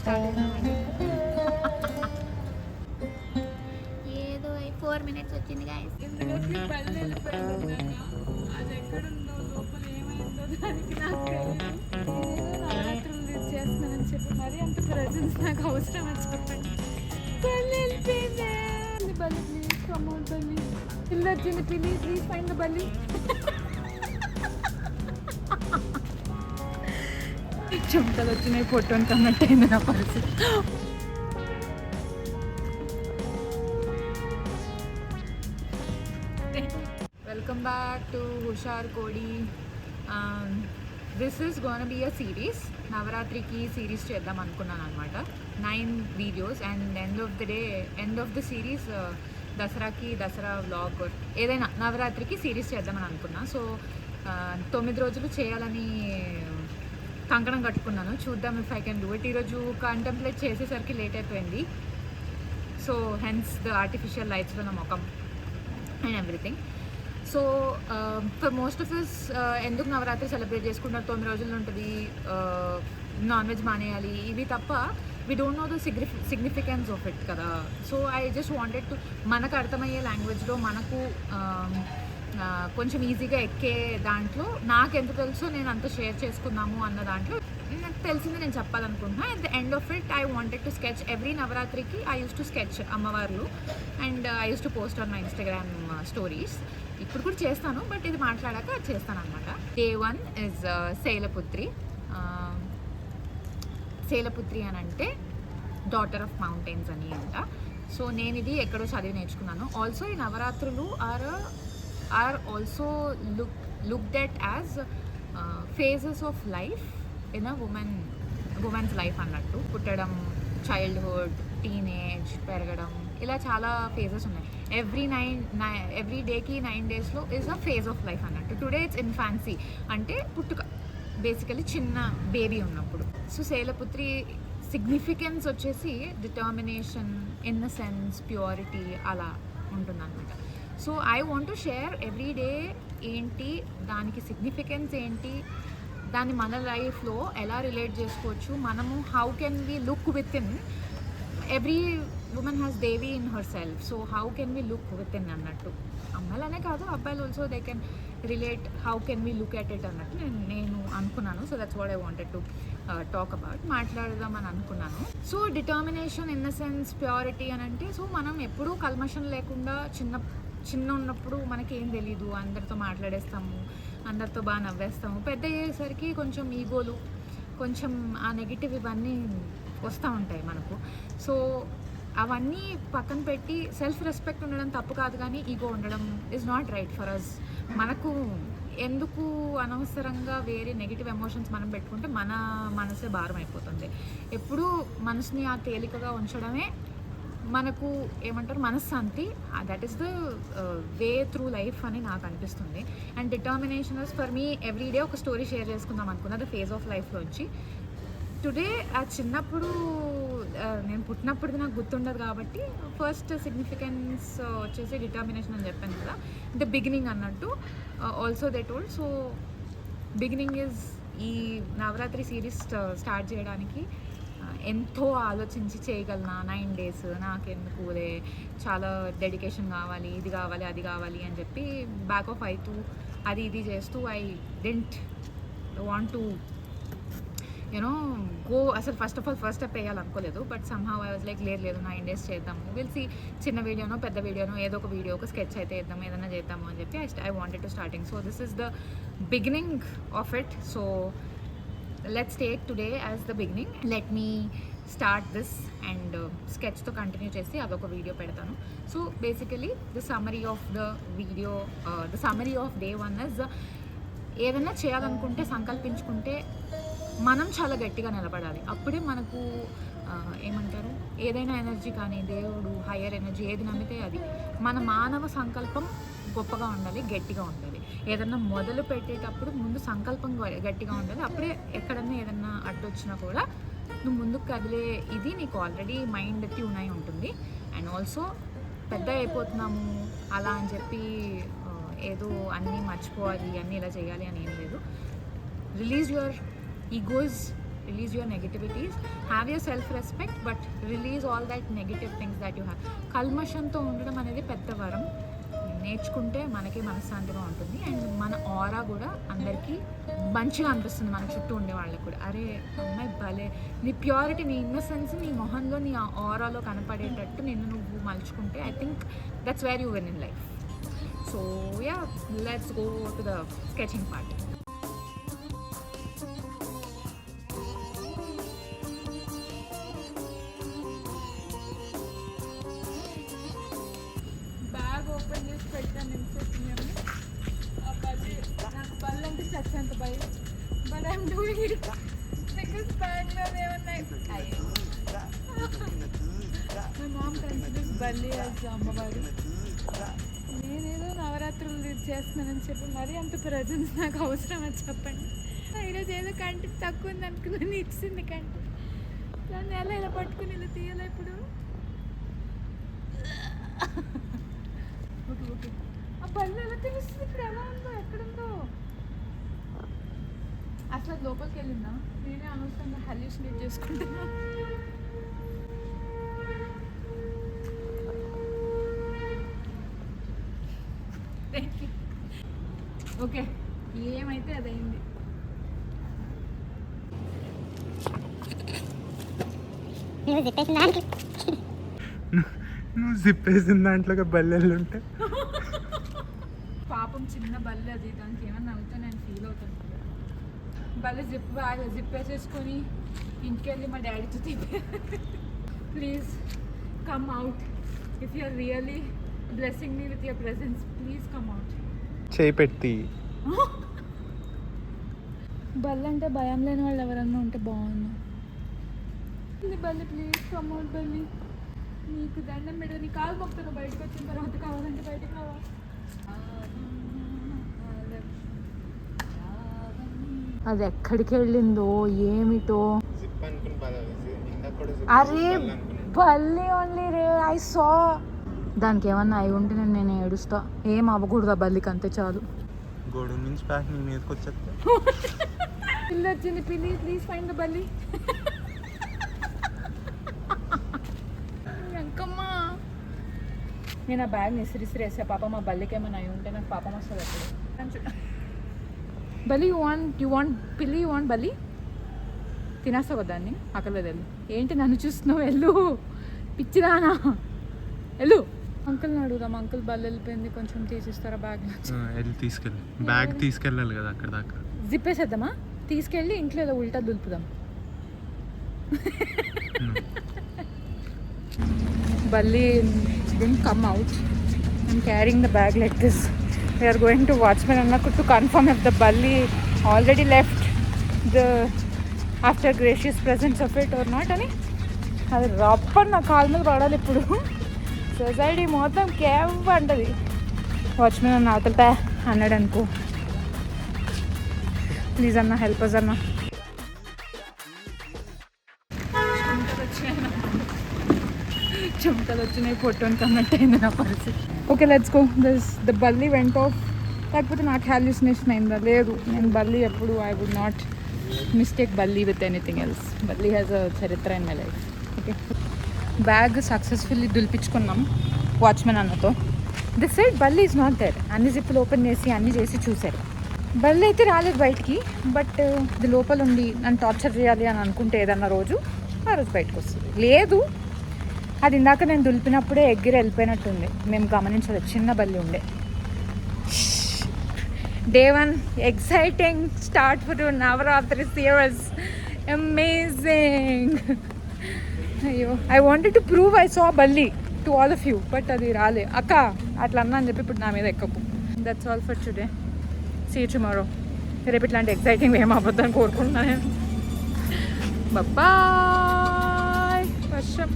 Start అయింది. ఏదో 4 minutes వచ్చింది గాయస్. ఇందులోకి బల్లి వెళ్ళిపోయిందన్నాక అది ఎక్కడుందో లోపల ఏమైందో దానికి నాకు తెలియదు. ఏదో నవరాత్రులు చేస్తున్నానని చెప్పి మరి అంత ప్రెజెన్స్ నాకు అవసరం అని చెప్పండి. బల్లి వెళ్ళిపోయింది. బల్లి ప్లీజ్ కమ్ అవుట్ బల్లి. ఇల్లు వచ్చింది పిల్లి ప్లీజ్ ఫైండ్ ద బల్లి. చెమటలు వచ్చినాయి ఫోటోని కన్నట్టు అయింది నా పరిస్థితి. Welcome back to Hushar Kodi. This is gonna be a series. నవరాత్రికి సిరీస్ చేద్దాం అనుకున్నాను అనమాట. 9 videos and end of the series Dasara vlog ఏదైనా నవరాత్రికి సిరీస్ చేద్దామని అనుకున్నా. సో 9 రోజులు చేయాలని కంకణం కట్టుకున్నాను. చూద్దాం if I can do it. ఈరోజు కంటెంప్లేట్ చేసేసరికి లేట్ అయిపోయింది. సో హెన్స్ ద ఆర్టిఫిషియల్ లైట్స్లో నా ముఖం and everything. So for most of us ఎందుకు నవరాత్రి సెలబ్రేట్ చేసుకుంటారు, 9 రోజులు ఉంటుంది, నాన్ వెజ్ మానేయాలి, ఇవి తప్ప we don't know the significance of it కదా. So I just wanted to మనకు అర్థమయ్యే లాంగ్వేజ్లో మనకు కొంచెం ఈజీగా ఎక్కే దాంట్లో నాకు ఎంత తెలుసో నేను అంత షేర్ చేసుకుందాము అన్న దాంట్లో నాకు తెలిసింది నేను చెప్పాలనుకుంటున్నా. At the end of it I wanted to sketch every నవరాత్రికి. ఐ యూస్ టు స్కెచ్ అమ్మవార్లు and I use to post on my Instagram stories. ఇప్పుడు కూడా చేస్తాను, బట్ ఇది మాట్లాడాక చేస్తాను అనమాట. Day 1 is Shailaputri. శైలపుత్రి అని అంటే డాటర్ ఆఫ్ మౌంటైన్స్ అని అంట. సో నేను ఇది ఎక్కడో చదివి నేర్చుకున్నాను. ఆల్సో ఈ నవరాత్రులు are also looked at as phases of life in a women's life అన్నట్టు. పుట్టడం, చైల్డ్హుడ్, టీనేజ్, పెరగడం, ఇలా చాలా ఫేజెస్ ఉన్నాయి. ఎవ్రీ డేకి 9 daysలో is a phase of life అన్నట్టు. టుడే ఇట్స్ ఇన్ఫాన్సీ అంటే పుట్టుక, బేసికలీ చిన్న బేబీ ఉన్నప్పుడు. సో శైలపుత్రి సిగ్నిఫికెన్స్ వచ్చేసి డిటర్మినేషన్, ఇన్నసెన్స్, ప్యూరిటీ అలా ఉంటుందన్నమాట. So I want to share every day ఏంటి, దానికి సిగ్నిఫికెన్స్ ఏంటి, దాన్ని మన లైఫ్లో ఎలా రిలేట్ చేసుకోవచ్చు మనము. How can we look within. Every woman has Devi in herself. So how can we look within అన్నట్టు. అమ్మాయిలనే కాదు, అబ్బాయిలు also they can relate. How can we look at it అన్నట్టు నేను అనుకున్నాను. So that's what I wanted to talk about, మాట్లాడదామని అనుకున్నాను. So determination, innocence, purity అని అంటే, సో మనం ఎప్పుడూ కల్మషం లేకుండా చిన్న ఉన్నప్పుడు మనకేం తెలీదు, అందరితో మాట్లాడేస్తాము, అందరితో బాగా నవ్వేస్తాము. పెద్ద అయ్యేసరికి కొంచెం ఈగోలు, కొంచెం ఆ నెగిటివ్ ఇవన్నీ వస్తూ ఉంటాయి మనకు. సో అవన్నీ పక్కన పెట్టి సెల్ఫ్ రెస్పెక్ట్ ఉండడం తప్పు కాదు, కానీ ఈగో ఉండడం is not right for us. మనకు ఎందుకు అనవసరంగా వేరే నెగిటివ్ ఎమోషన్స్ మనం పెట్టుకుంటే మన మనసే భారం అయిపోతుంది. ఎప్పుడూ మనసుని ఆ తేలికగా ఉంచడమే మనకు ఏమంటారు మనశ్శాంతి. That is the way through life అని నాకు అనిపిస్తుంది. And determination is for me every day ఒక స్టోరీ షేర్ చేసుకుందాం అనుకున్నా ద ఫేజ్ ఆఫ్ లైఫ్లోంచి. టుడే ఆ చిన్నప్పుడు నేను పుట్టినప్పుడు నాకు గుర్తుండదు కాబట్టి ఫస్ట్ సిగ్నిఫికెన్స్ వచ్చేసి డిటర్మినేషన్ అని చెప్పాను కదా, ద బిగినింగ్ అన్నట్టు. Also they told. So beginning is ఈ నవరాత్రి సిరీస్ స్టార్ట్ చేయడానికి ఎంతో ఆలోచించి చేయగలనా. 9 days నాకెందుకులే, చాలా డెడికేషన్ కావాలి, ఇది కావాలి, అది కావాలి అని చెప్పి బ్యాక్ ఆఫ్ అవుతూ అది ఇది చేస్తూ I didn't want to go. అసలు first of all first step వేయాలనుకోలేదు. But somehow I was like లేదు 9 days చేద్దాము, విల్సి చిన్న వీడియోనో పెద్ద వీడియోనో ఏదో ఒక వీడియో, ఒక స్కెచ్ అయితే వేద్దాము, ఏదైనా చేద్దాము అని చెప్పి I wanted to starting. So this is the beginning of it. So let's take today as the beginning. Let me start this and sketch తో కంటిన్యూ చేసి అదొక వీడియో పెడతాను. So basically the summary of the video, the summary of Day 1 is ఏదైనా చేయాలనుకుంటే, సంకల్పించుకుంటే మనం చాలా గట్టిగా నిలబడాలి. అప్పుడే మనకు ఏమంటారు, ఏదైనా ఎనర్జీ కానీ దేవుడు, హయ్యర్ ఎనర్జీ ఏది నమ్మితే అది. మన మానవ సంకల్పం గొప్పగా ఉండాలి, గట్టిగా ఉండాలి. ఏదన్నా మొదలు పెట్టేటప్పుడు ముందు సంకల్పం గట్టిగా ఉండాలి. అప్పుడే ఎక్కడన్నా ఏదన్నా అడ్డొచ్చినా కూడా నువ్వు ముందుకు కదిలే ఇది నీకు ఆల్రెడీ మైండ్ ట్యూన్ అయి ఉంటుంది. అండ్ ఆల్సో పెద్ద అయిపోతున్నాము అలా అని చెప్పి ఏదో అన్నీ మర్చిపోవాలి, అన్నీ ఇలా చేయాలి అని ఏం లేదు. Release your egos release your negativities, have your self respect, but release all that negative things that you have. కల్మషంతో ఉండడం అనేది పెద్ద వరం, నేర్చుకుంటే మనకి మనశ్శాంతిగా ఉంటుంది అండ్ మన ఆరా కూడా అందరికీ మంచిగా అనిపిస్తుంది, మన చుట్టూ ఉండే వాళ్ళకి కూడా. అరే అమ్మాయి భలే, నీ ప్యూరిటీ, నీ ఇన్నసెన్స్ నీ మొహంలో నీ ఆరాలో కనపడేటట్టు నిన్ను నువ్వు మలుచుకుంటే I think that's where you win in life. So yeah, let's go to the sketching part. Bag open చేసి పెట్టాను ఎంతసేపు, ఆ బల్లి నాకు బల్లి అంటే చచ్చేంత భయం, but I'm doing it because బ్యాగ్లో ఏమన్నాయి. అయ్యో, మై మామ్ కన్సిడర్స్ బల్లి యాజ్ అమ్మవారు. నేనేదో నవరాత్రులు చేస్తున్నానని చెప్పి మరీ అంత ప్రజెన్స్ నాకు అవసరం అని చెప్పండి. ఈరోజు ఏదో కంటికి తక్కువ ఉంది అనుకున్నాను, ఇచ్చింది కంటి, దాన్ని ఎలా ఇలా పట్టుకుని ఇలా తీయాలి ఇప్పుడు. ఓకే ఓకే, ఆ పళ్ళు ఎలా తెలుస్తుంది ఇప్పుడు ఎలా ఉందో ఎక్కడుందో? అసలు లోపలికి వెళ్ళిందా? నేనే అనవసరంగా హల్యూసినేట్ చేసుకుంటున్నాను. Thank you. ఓకే, ఏమైతే అదైంది. నువ్వు జిప్ వేసిన దాంట్లోకి బల్లెళ్ళు ఉంటాయి. పాపం చిన్న బల్లి అది, దానికి ఏమన్నా అవుతా నేను ఫీల్ అవుతాను. బల్లి జిప్ వేసేసుకొని ఇంటికి వెళ్ళి మా డాడీతో తిప్పి, please come out, if you are really blessing me with your presence, please come out. చేయి పెట్టి బల్లి అంటే భయం లేని వాళ్ళు ఎవరన్నా ఉంటే బాగుంది. బల్లి ప్లీజ్ కమ్ అవుట్ బల్లి, నీకు దండం పెడు, నీ కాలు మొక్కుతాను బయటకు వచ్చిన తర్వాత, కావాలంటే బయటకు రావా. అది ఎక్కడికి వెళ్ళిందో ఏమిటో. అరే బల్లి ఓన్లీ రే, ఐ సా. దానికి ఏమన్నా అయి ఉంటే నేను ఏడుస్తా. ఏం అవ్వకూడదు ఆ బల్లికి, అంతే చాలు. గోడు నుంచి ప్యాక్ నీ మీదకి వచ్చేస్తా. పిల్లి వచ్చింది, పిల్లి ప్లీజ్ ఫైండ్ ద బల్లి. అంకమ్మా, నేను ఆ బ్యాగ్ ఇసిరిసిరేసా. పాపం మా బల్లికి ఏమైనా అయి ఉంటే నాకు పాపం వస్తుంది అప్పుడు. బల్లి యూ వాంట్ పిల్లి, యూ వాంట్ బల్లి? తినేస్తావు కదా దాన్ని, అక్కర్లేదు వెళ్ళు. ఏంటి నన్ను చూస్తున్నావు, వెళ్ళు పిచ్చిదానా, వెళ్ళు. అంకుల్ని అడుగుదాం, అంకుల్ బల్లి వెళ్ళిపోయింది, కొంచెం తీసిస్తారా బ్యాగ్? వెళ్ళి తీసుకెళ్ళి, బ్యాగ్ తీసుకెళ్ళాలి కదా అక్కడ దాకా. జిప్పేసేద్దామా? తీసుకెళ్ళి ఇంట్లో ఏదో ఉల్టా దులుపుదాం. బల్లి didn't come out. I'm carrying the bag like this. We are going to Watchman Annaku to confirm if the Balli already left the after gracious presence of it or not అని. అది రప్పని నా కాళ్ళ మీద పడాలి ఇప్పుడు. సొసైటీ మొత్తం cave అంటది. Watchman అన్న అవతలతా అన్నాడు అనుకో, ప్లీజ్ అన్న హెల్ప్ అస్ అన్న. చెమటలు వచ్చినాయి, పొట్టోని కన్నట్టు అయింది నా పరిస్థితి. Okay let's go. ద బల్లి వెంట్ ఆఫ్. లేకపోతే నాకు హాల్యూసినేషన్ అయిందా? లేదు, నేను బల్లి ఎప్పుడు ఐ వుడ్ నాట్ మిస్టేక్ బల్లి విత్ ఎనీథింగ్ ఎల్స్. బల్లి హ్యాస్ అ చరిత్ర in my life. Okay, bag successfully దులిపించుకున్నాం వాచ్మెన్ అన్నతో. దిస్ సైడ్ బల్లి ఈజ్ నాట్ దేర్. అన్ని జిప్పులు ఓపెన్ చేసి అన్ని చేసి చూశారు. బల్లి అయితే రాలేదు బయటికి, బట్ ఇది లోపల ఉండి నన్ను టార్చర్ చేయాలి అని అనుకుంటే ఏదన్నా రోజు ఆ రోజు బయటకు వస్తుంది. లేదు, అది ఇందాక నేను దులిపినప్పుడే ఎగ్గిరి వెళ్ళిపోయినట్టుంది. మేము గమనించలేదు, చిన్న బల్లి ఉండే. Day 1 exciting start for Navaratri series, amazing. అయ్యో, I wanted to prove I saw బల్లి to all of you, but అది రాలే. అక్క అట్లా అన్నా అని చెప్పి ఇప్పుడు నా మీద ఎక్కకు. That's all for today. See you tomorrow. రేపు ఇట్లాంటి ఎక్సైటింగ్ ఏం అవ్వద్దని కోరుకుంటున్నాను. బాయ్. వర్షం.